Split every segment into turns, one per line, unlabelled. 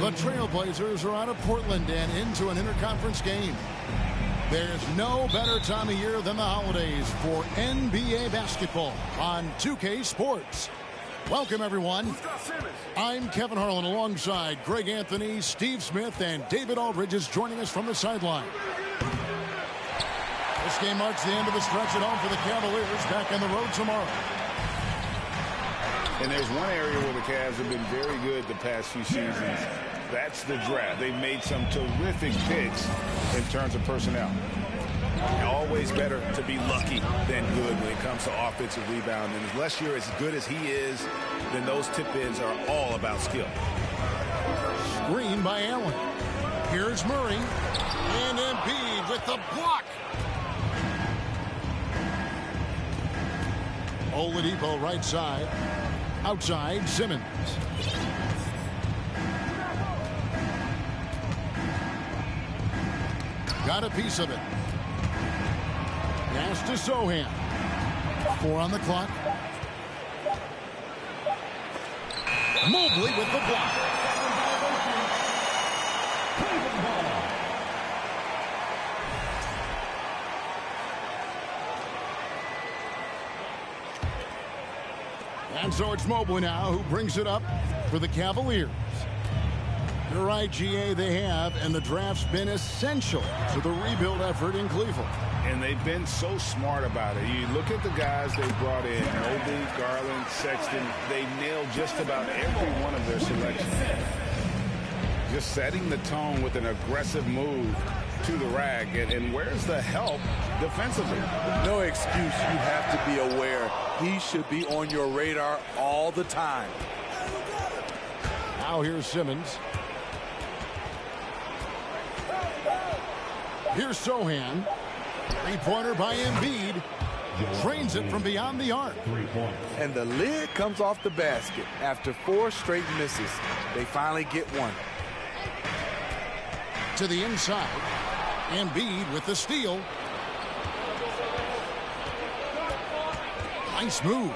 The Trailblazers are out of Portland and into an interconference game. There's no better time of year than the holidays for NBA basketball on 2K Sports. Welcome, everyone. I'm Kevin Harlan alongside Greg Anthony, Steve Smith, and David Aldridge is joining us from the sideline. This game marks the end of the stretch at home for the Cavaliers, back on the road tomorrow.
And there's one area where the Cavs have been very good the past few seasons. That's the draft. They've made some terrific picks in terms of personnel. Always better to be lucky than good when it comes to offensive rebound. And unless you're as good as he is, then those tip-ins are all about skill.
Screen by Allen. Here's Murray. And Embiid with the block. Oladipo right side. Outside, Simmons. Got a piece of it. Pass to Sohan. 4 on the clock. Mobley with the block. And so it's Mobley now who brings it up for the Cavaliers. You're right, GA, they have, and the draft's been essential to the rebuild effort in Cleveland.
And they've been so smart about it. You look at the guys they brought in, Mobley, Garland, Sexton, they nailed just about every one of their selections. Just setting the tone with an aggressive move to the rack. And where's the help defensively?
No excuse. You have to be aware. He should be on your radar all the time.
Now here's Simmons. Here's Sohan. Three-pointer by Embiid. Drains it from beyond the arc.
And the lid comes off the basket. After 4 straight misses, they finally get one.
To the inside. Embiid with the steal. Nice move.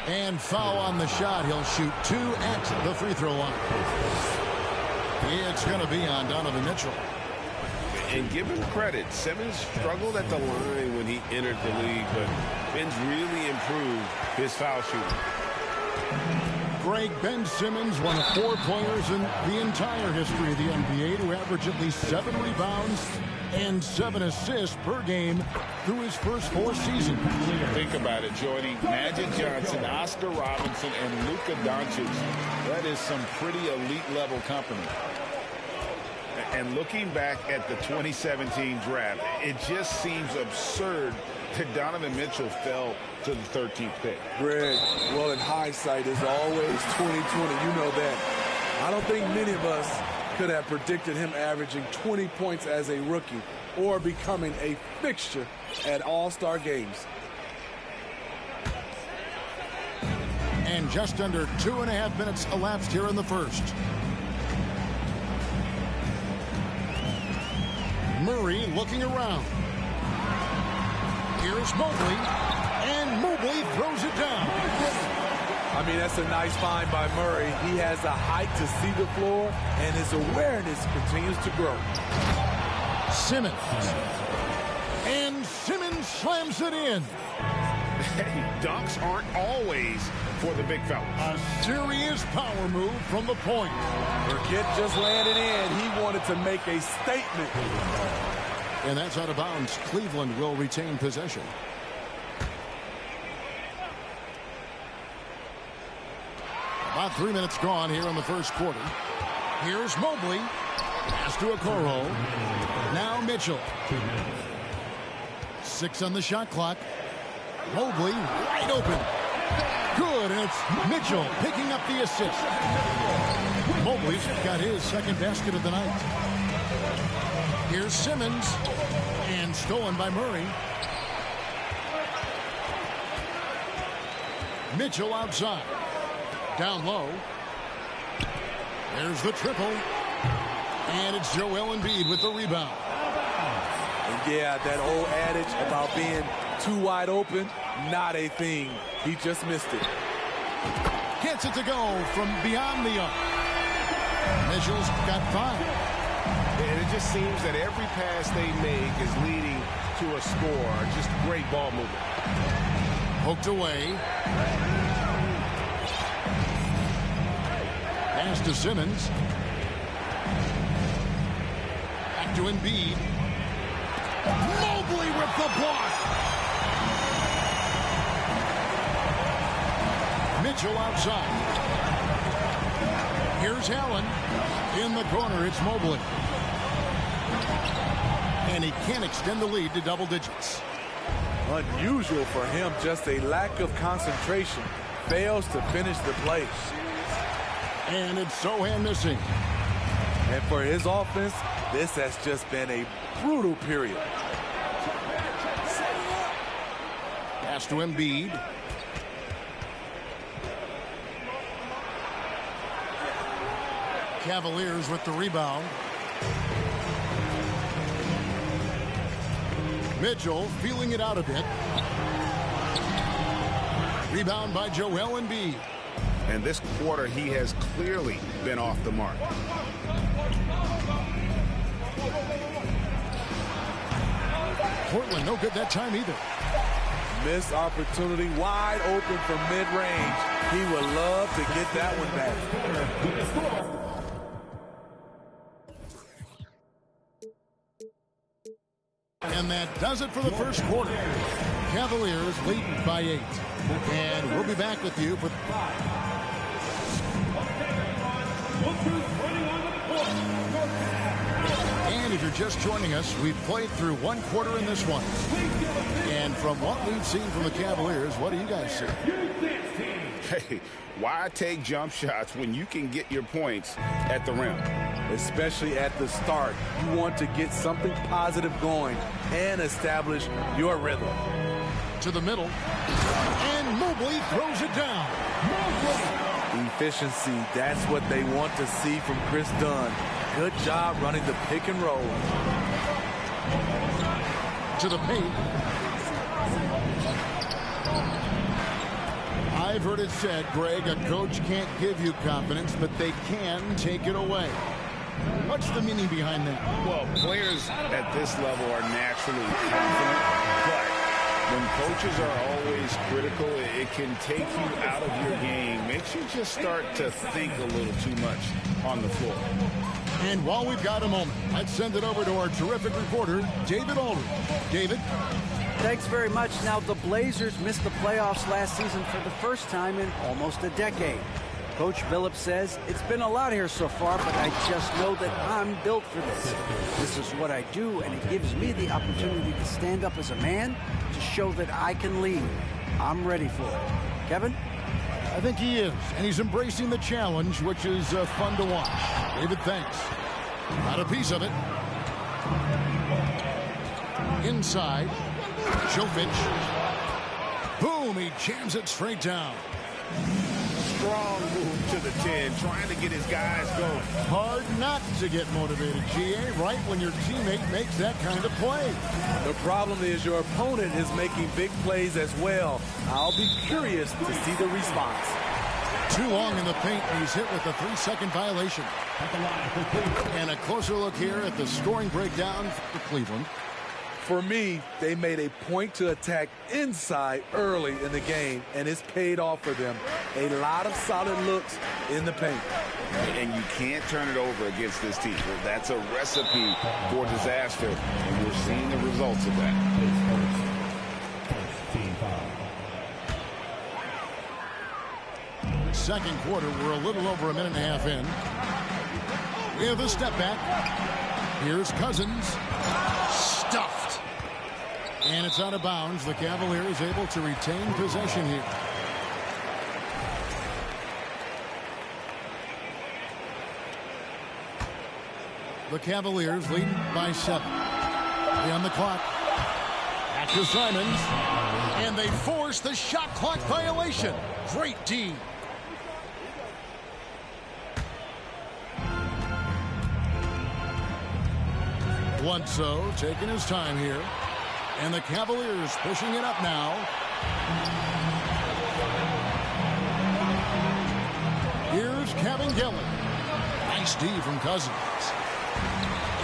And foul on the shot. He'll shoot 2 at the free throw line. It's going to be on Donovan Mitchell.
And give him credit. Simmons struggled at the line when he entered the league, but Ben's really improved his foul shooting.
Greg, Ben Simmons, one of 4 players in the entire history of the NBA to average at least 7 rebounds and 7 assists per game through his first 4 seasons.
Think about it, Jordy. Magic Johnson, Oscar Robinson, and Luka Doncic. That is some pretty elite-level company. And looking back at the 2017 draft, it just seems absurd that Donovan Mitchell fell to the 13th pick.
Greg, well, in hindsight, is always 2020. You know that. I don't think many of us could have predicted him averaging 20 points as a rookie or becoming a fixture at All-Star games.
And just under 2.5 minutes elapsed here in the first. Murray looking around. Here's Mobley, and Mobley throws it down.
I mean, that's a nice find by Murray. He has the height to see the floor, and his awareness continues to grow.
Simmons. And Simmons slams it in.
Hey, dunks aren't always for the big fellas.
A serious power move from the point.
Burkett just landed in. He wanted to make a statement.
And that's out of bounds. Cleveland will retain possession. About 3 minutes gone here in the first quarter. Here's Mobley. Pass to Okoro. Now Mitchell. 6 on the shot clock. Mobley wide open. Good, and it's Mitchell picking up the assist. Mobley's got his second basket of the night. Here's Simmons, and stolen by Murray. Mitchell outside. Down low. There's the triple. And it's Joel Embiid with the rebound.
And yeah, that old adage about being too wide open, not a thing. He just missed it.
Gets it to go from beyond the arc. Mitchell's got 5.
And it just seems that every pass they make is leading to a score. Just great ball movement.
Poked away. Pass to Simmons. Back to Embiid. Mobley with the block. Mitchell outside. Here's Allen. In the corner, it's Mobley. And he can't extend the lead to double digits.
Unusual for him, just a lack of concentration. Fails to finish the play.
And it's Sochan missing.
And for his offense, this has just been a brutal period.
Pass to Embiid. Cavaliers with the rebound. Mitchell feeling it out a bit. Rebound by Joel Embiid.
And this quarter, he has clearly been off the mark.
Portland no good that time either.
Missed opportunity, wide open from mid-range. He would love to get that one back.
And that does it for the first quarter. Cavaliers leading by 8. And we'll be back with you for... And if you're just joining us, we've played through one quarter in this one. And from what we've seen from the Cavaliers, what do you guys see?
Hey, why take jump shots when you can get your points at the rim?
Especially at the start. You want to get something positive going and establish your rhythm.
To the middle. And Mobley throws it down. Mobley!
Efficiency, that's what they want to see from Chris Dunn. Good job running the pick and roll.
To the paint. I've heard it said, Greg, a coach can't give you confidence, but they can take it away. What's the meaning behind that?
Well, players at this level are naturally confident, but when coaches are always critical, it can take you out of your game. Makes you just start to think a little too much on the floor.
And while we've got a moment, let's send it over to our terrific reporter, David Aldridge. David?
Thanks very much. Now, the Blazers missed the playoffs last season for the first time in almost a decade. Coach Billups says, it's been a lot here so far, but I just know that I'm built for this. This is what I do, and it gives me the opportunity to stand up as a man to show that I can lead. I'm ready for it. Kevin?
I think he is, and he's embracing the challenge, which is fun to watch. David, thanks. Got a piece of it. Inside. Jovic. Boom, he jams it straight down.
Strong move to the 10, trying to get his guys going.
Hard not to get motivated, GA, right when your teammate makes that kind of play.
The problem is your opponent is making big plays as well. I'll be curious to see the response.
Too long in the paint, and he's hit with a 3-second violation. And a closer look here at the scoring breakdown for Cleveland.
For me, they made a point to attack inside early in the game, and it's paid off for them. A lot of solid looks in the paint.
And you can't turn it over against this team. That's a recipe for disaster, and we're seeing the results of that.
Second quarter, we're a little over a minute and a half in. We have a step back. Here's Cousins. Stuffed. And it's out of bounds. The Cavaliers able to retain possession here. The Cavaliers lead by 7. On the clock. Back to Simons. And they force the shot clock violation. Great D. Bledsoe taking his time here. And the Cavaliers pushing it up now. Here's Kevin Gillen. Nice D from Cousins.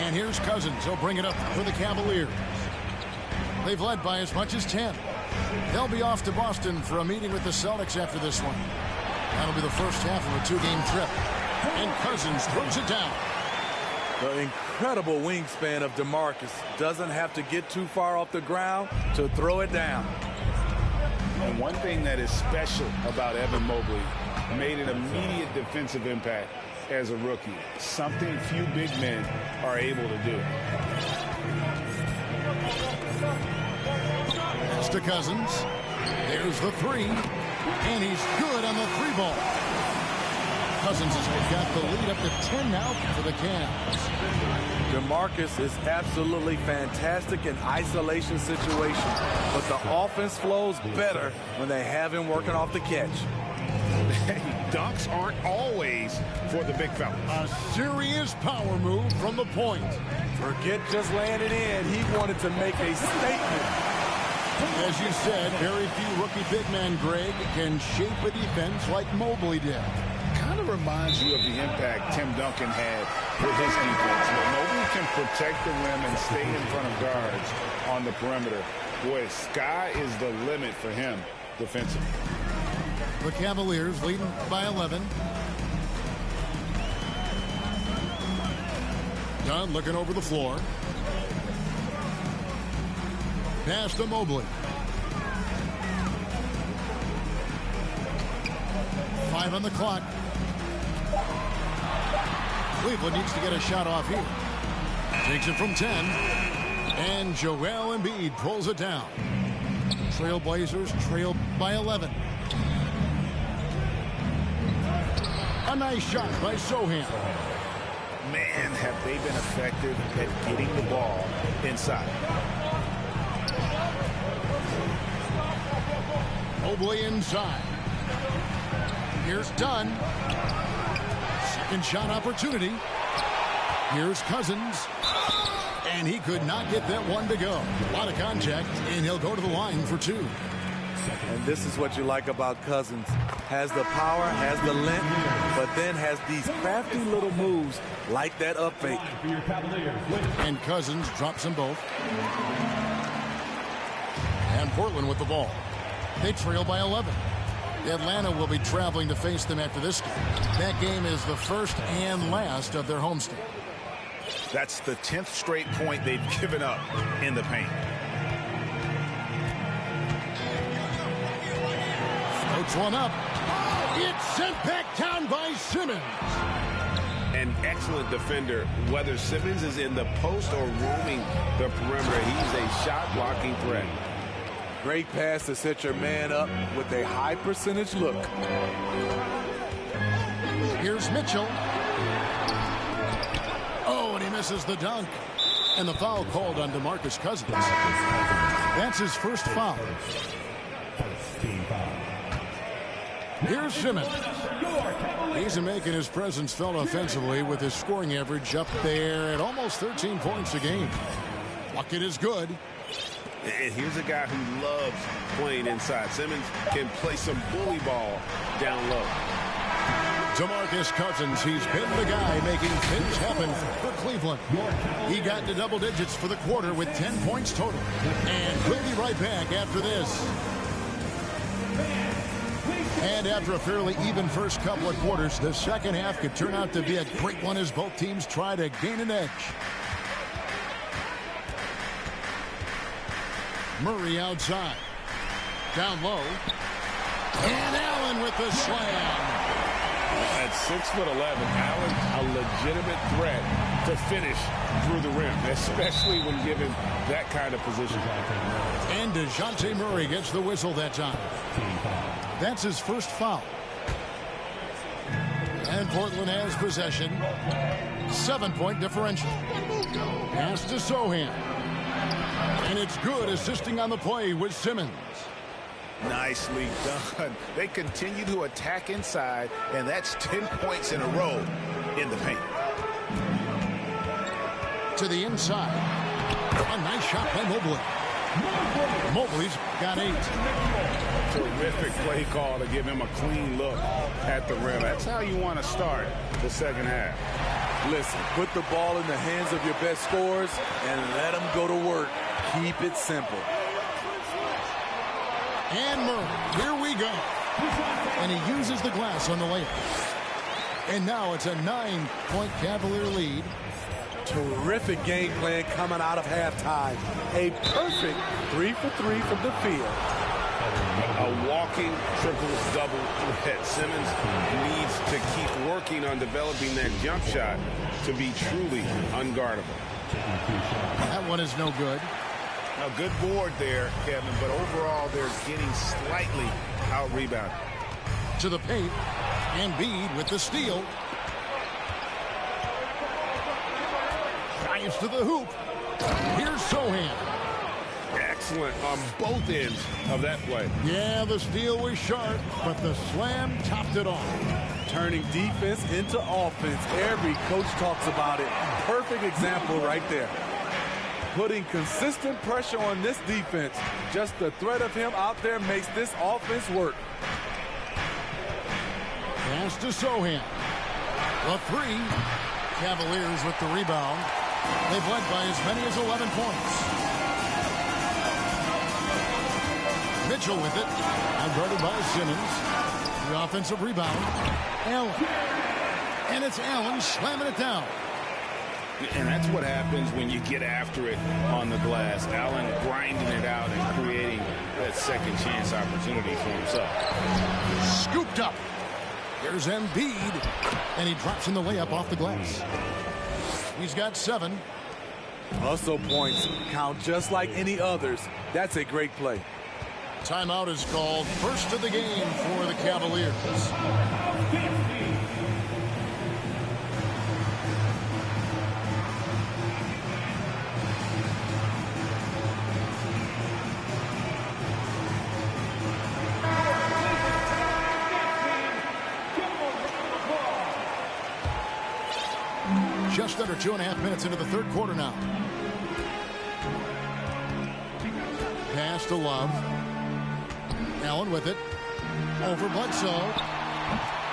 And here's Cousins. He'll bring it up for the Cavaliers. They've led by as much as 10. They'll be off to Boston for a meeting with the Celtics after this one. That'll be the first half of a 2-game trip. And Cousins throws it down.
The incredible wingspan of DeMarcus doesn't have to get too far off the ground to throw it down.
And one thing that is special about Evan Mobley, made an immediate defensive impact as a rookie. Something few big men are able to do.
Pass to Cousins. There's the three. And he's good on the three ball. Cousins has got the lead up to 10 now for the Cavs.
DeMarcus is absolutely fantastic in isolation situations, but the offense flows better when they have him working off the catch.
Dunks aren't always for the big fella.
A serious power move from the point.
Forget just laying it in. He wanted to make a statement.
As you said, very few rookie big men, Greg, can shape a defense like Mobley did.
Kind of reminds you of the impact Tim Duncan had with his defense. But Mobley can protect the rim and stay in front of guards on the perimeter. Boy, sky is the limit for him defensively.
The Cavaliers leading by 11. Dunn looking over the floor. Pass to Mobley. 5 on the clock. Cleveland needs to get a shot off here. Takes it from 10. And Joel Embiid pulls it down. Trailblazers trail by 11. A nice shot by Sohan.
Man, have they been effective at getting the ball inside.
Mobley inside. Here's Dunn. Second shot opportunity. Here's Cousins. And he could not get that one to go. A lot of contact, and he'll go to the line for 2.
And this is what you like about Cousins. Has the power, has the length, but then has these crafty little moves like that up fake.
And Cousins drops them both. And Portland with the ball. They trail by 11. Atlanta will be traveling to face them after this game. That game is the first and last of their homestand.
That's the 10th straight point they've given up in the paint.
Floats one up. It's sent back down by Simmons.
An excellent defender, whether Simmons is in the post or roaming the perimeter. He's a shot-blocking threat.
Great pass to set your man up with a high percentage look.
Here's Mitchell. Oh, and he misses the dunk. And the foul called on DeMarcus Cousins. That's his first foul. Here's Simmons. He's making his presence felt offensively with his scoring average up there at almost 13 points a game. Bucket is good.
And here's a guy who loves playing inside. Simmons can play some bully ball down low.
DeMarcus Cousins, he's been the guy making things happen for Cleveland. He got into double digits for the quarter with 10 points total. And we'll be right back after this. And after a fairly even first couple of quarters, the second half could turn out to be a great one as both teams try to gain an edge. Murray outside. Down low. And Allen with the slam.
At 6'11", Allen, a legitimate threat to finish through the rim, especially when given that kind of position.
And DeJounte Murray gets the whistle that time. That's his first foul. And Portland has possession. 7-point differential. Pass to Sohan. And it's good, assisting on the play with Simmons.
Nicely done. They continue to attack inside, and that's 10 points in a row in the paint.
To the inside. A nice shot by Mobley. Mobley's got 8.
Terrific play call to give him a clean look at the rim. That's how you want to start the second half.
Listen, put the ball in the hands of your best scorers and let them go to work. Keep it simple.
And Murray, here we go. And he uses the glass on the layup. And now it's a 9-point Cavalier lead.
Terrific game plan coming out of halftime. A perfect 3 for 3 from the field.
A walking triple-double threat. Simmons needs to keep working on developing that jump shot to be truly unguardable.
That one is no good.
A good board there, Kevin, but overall they're getting slightly out-rebounded.
To the paint. Embiid with the steal. Drives to the hoop. Here's Sochan.
Excellent on both ends of that play.
Yeah, the steal was sharp, but the slam topped it off.
Turning defense into offense. Every coach talks about it. Perfect example right there. Putting consistent pressure on this defense. Just the threat of him out there makes this offense work.
Pass to Sochan. The three. Cavaliers with the rebound. They've led by as many as 11 points. Mitchell with it. Guarded by Simmons. The offensive rebound. Allen. And it's Allen slamming it down.
And that's what happens when you get after it on the glass. Allen grinding it out and creating that second chance opportunity for himself.
Scooped up. There's Embiid. And he drops in the layup off the glass. He's got 7.
Hustle points count just like any others. That's a great play.
Timeout is called. First of the game for the Cavaliers. Just under 2.5 minutes into the third quarter now. Pass to Love. Allen with it. Over Bledsoe.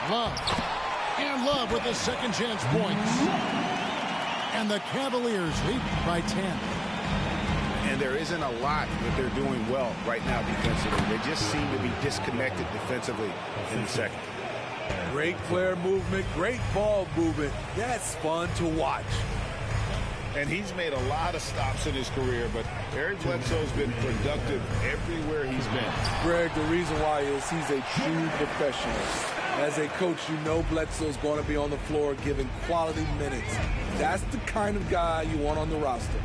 Love. And Love with his second chance points. And the Cavaliers lead by 10.
And there isn't a lot that they're doing well right now defensively. They just seem to be disconnected defensively in the second.
Great player movement, great ball movement. That's fun to watch.
And he's made a lot of stops in his career, but Eric Bledsoe's been productive everywhere he's been.
Greg, the reason why is he's a true professional. As a coach, you know Bledsoe's going to be on the floor giving quality minutes. That's the kind of guy you want on the roster.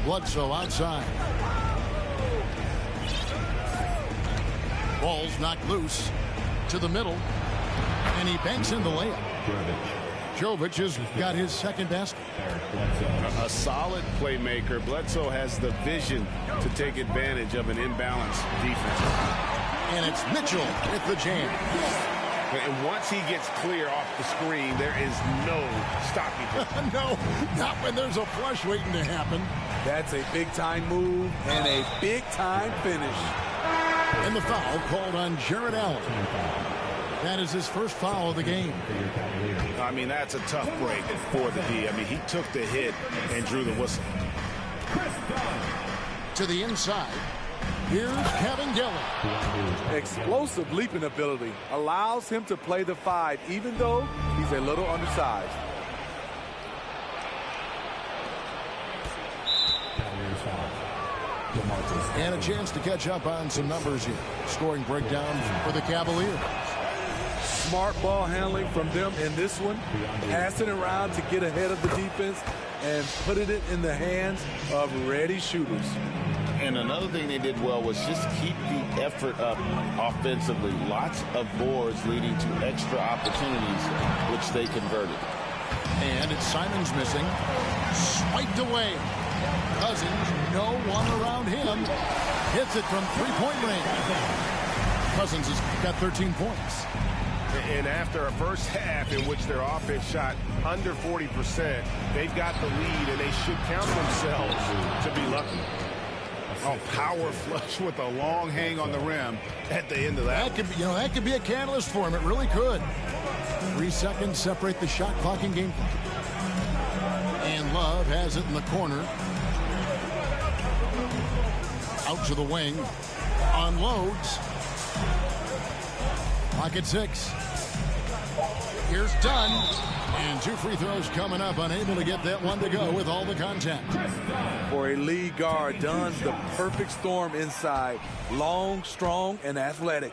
Bledsoe outside. Ball's knocked loose to the middle. And he banks in the layup. Jovic has got his second basket.
A solid playmaker. Bledsoe has the vision to take advantage of an imbalanced defense.
And it's Mitchell with the jam.
And once he gets clear off the screen, there is no stopping him.
No, not when there's a flush waiting to happen.
That's a big-time move and a big-time finish.
And the foul called on Jarrett Allen. That is his first foul of the game.
I mean, that's a tough break for the D. I mean, he took the hit and drew the whistle.
To the inside. Here's Kevin Gillen.
Explosive leaping ability allows him to play the 5, even though he's a little undersized.
And a chance to catch up on some numbers here. Scoring breakdown for the Cavaliers.
Smart ball handling from them in this one. Passing around to get ahead of the defense and putting it in the hands of ready shooters.
And another thing they did well was just keep the effort up offensively. Lots of boards leading to extra opportunities, which they converted.
And it's Simons missing. Swiped away. Cousins, no one around him. Hits it from three-point range. Cousins has got 13 points.
And after a first half in which their offense shot under 40%, they've got the lead, and they should count themselves to be lucky. Oh, power flush with a long hang on the rim at the end of that.
That could be, that could be a catalyst for him. It really could. 3 seconds separate the shot clock and game clock. And Love has it in the corner. Out to the wing. Unloads. Clock at 6. Here's Dunn. And 2 free throws coming up. Unable to get that one to go with all the contact.
For a lead guard, Dunn's the perfect storm inside. Long, strong, and athletic.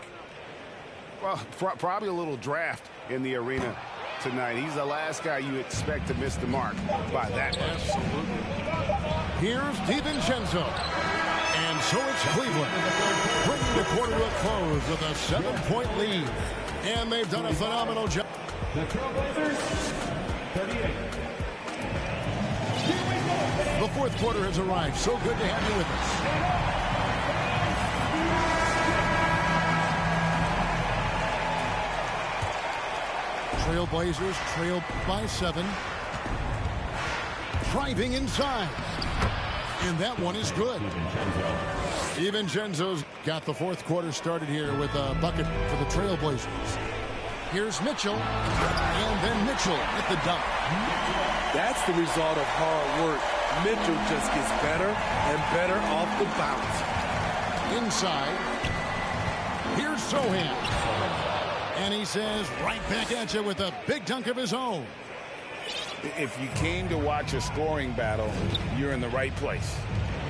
Well, probably a little draft in the arena tonight. He's the last guy you expect to miss the mark by that much.
Absolutely. Here's DiVincenzo. And so it's Cleveland bringing the quarter to a close with a 7-point lead. And they've done a phenomenal job.
The Trailblazers, 38.
The fourth quarter has arrived. So good to have you with us. Trailblazers trail by 7. Driving inside. And that one is good. DiVincenzo's got the fourth quarter started here with a bucket for the Trailblazers. Here's Mitchell. And then Mitchell at the dunk.
That's the result of hard work. Mitchell just gets better and better off the bounce.
Inside. Here's Sohan. And he says right back at you with a big dunk of his own.
If you came to watch a scoring battle, you're in the right place.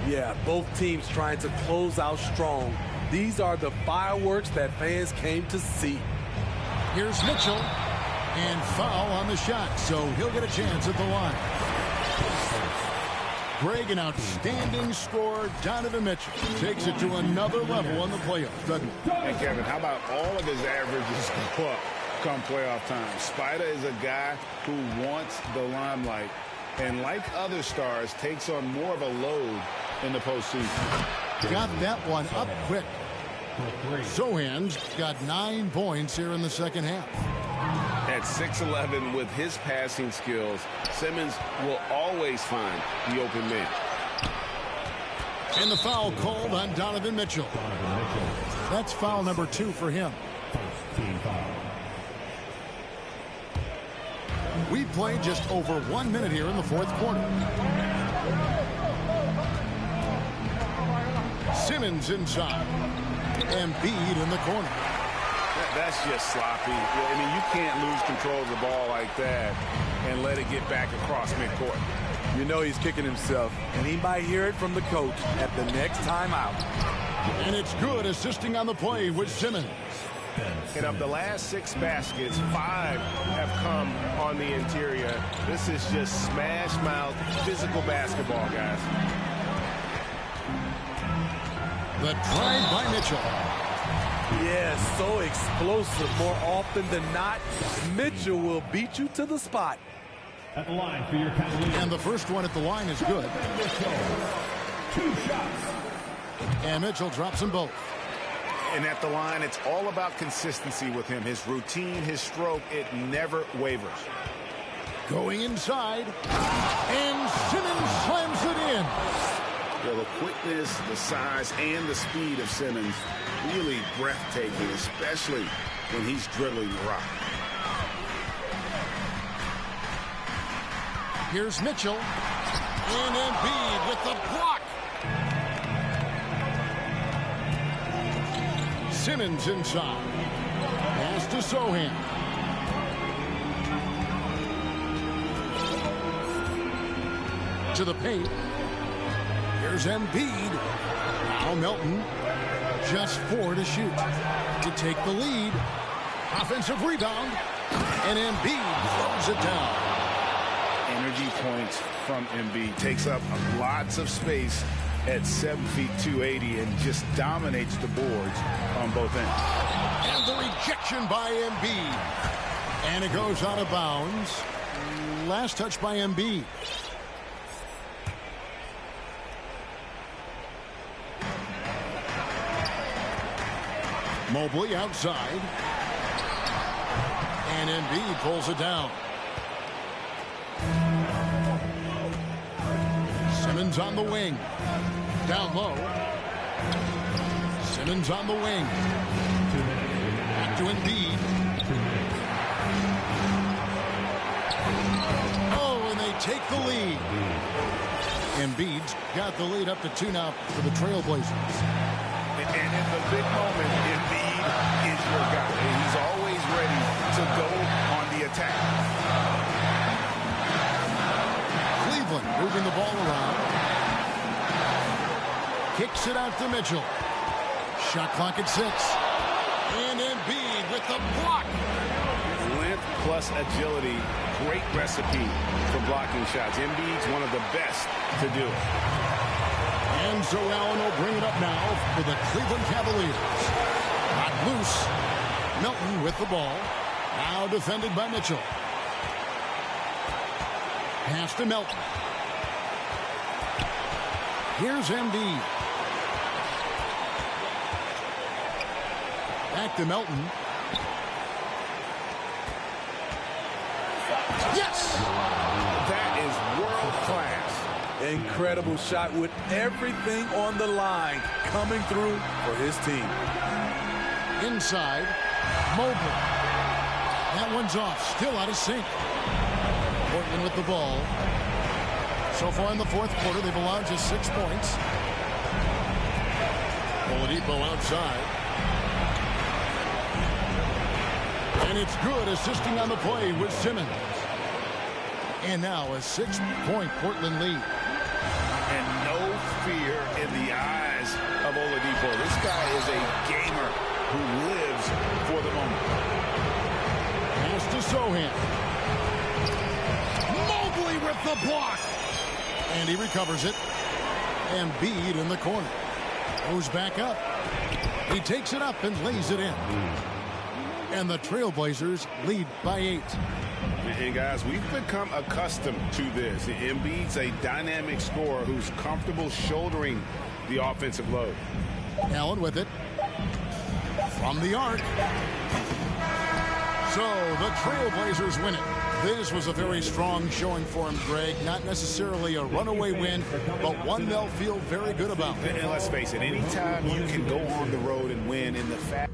Yeah, both teams trying to close out strong. These are the fireworks that fans came to see.
Here's Mitchell. And foul on the shot, so he'll get a chance at the line. Greg, an outstanding scorer. Donovan Mitchell takes it to another level on the playoffs, doesn't he?
And Kevin, how about all of his averages go up come playoff time? Spider is a guy who wants the limelight, and like other stars, takes on more of a load in the postseason.
Got that one up quick. Sohan's got 9 points here in the second half.
At 6'11", with his passing skills, Simmons will always find the open man.
And the foul called on Donovan Mitchell. That's foul number 2 for him. We've played just over 1 minute here in the fourth quarter. Simmons inside. Embiid in the corner.
That's just sloppy. I mean, you can't lose control of the ball like that and let it get back across midcourt.
You know he's kicking himself, and he might hear it from the coach at the next timeout.
And it's good assisting on the play with Simmons.
And of the last 6 baskets, 5 have come on the interior. This is just smash mouth physical basketball, guys.
The drive by Mitchell.
Yeah, so explosive. More often than not, Mitchell will beat you to the spot.
At the line for your Cavaliers.
And the first one at the line is good.
Mitchell, 2 shots.
And Mitchell drops them both.
And at the line, it's all about consistency with him. His routine, his stroke, it never wavers.
Going inside. And Simmons slams it in.
Well, the quickness, the size, and the speed of Simmons really breathtaking, especially when he's dribbling the rock.
Here's Mitchell. And Embiid with the block. Simmons inside. Pass to Sohan. To the paint. Here's Embiid. Now Melton. Just 4 to shoot. To take the lead. Offensive rebound. And Embiid throws it down.
Energy points from Embiid. Takes up lots of space at 7 feet 280 and just dominates the boards on both ends.
And the rejection by Embiid. And it goes out of bounds. Last touch by Embiid. Mobley outside. And Embiid pulls it down. Simmons on the wing. Down low. Simmons on the wing. Back to Embiid. Oh, and they take the lead. Embiid's got the lead up to 2 now for the Trailblazers.
And in the big moment, Embiid is your guy. He's always ready to go on the attack.
Cleveland moving the ball around. Kicks it out to Mitchell. Shot clock at 6. And Embiid with the block.
Length plus agility. Great recipe for blocking shots. Embiid's one of the best to do it.
And so Allen will bring it up now for the Cleveland Cavaliers. Not loose. Melton with the ball. Now defended by Mitchell. Pass to Melton. Here's Embiid. Back to Melton. Yes!
That is world class.
Incredible shot with everything on the line coming through for his team.
Inside, Mobley. That one's off, still out of sync. Portland with the ball. So far in the fourth quarter, they've allowed just 6 points. Oladipo outside. And it's good, assisting on the play with Simmons. And now a 6-point Portland lead.
And no fear in the eyes of Oladipo. This guy is a gamer who lives for the moment.
Pass to Sohan. Mobley with the block. And he recovers it. Embiid in the corner. Goes back up. He takes it up and lays it in. And the Trailblazers lead by 8.
And guys, we've become accustomed to this. Embiid's a dynamic scorer who's comfortable shouldering the offensive load.
Allen with it. From the arc. So the Trailblazers win it. This was a very strong showing for him, Greg. Not necessarily a runaway win, but one they'll feel very good about.
And let's face it, anytime you can go on the road and win in the fact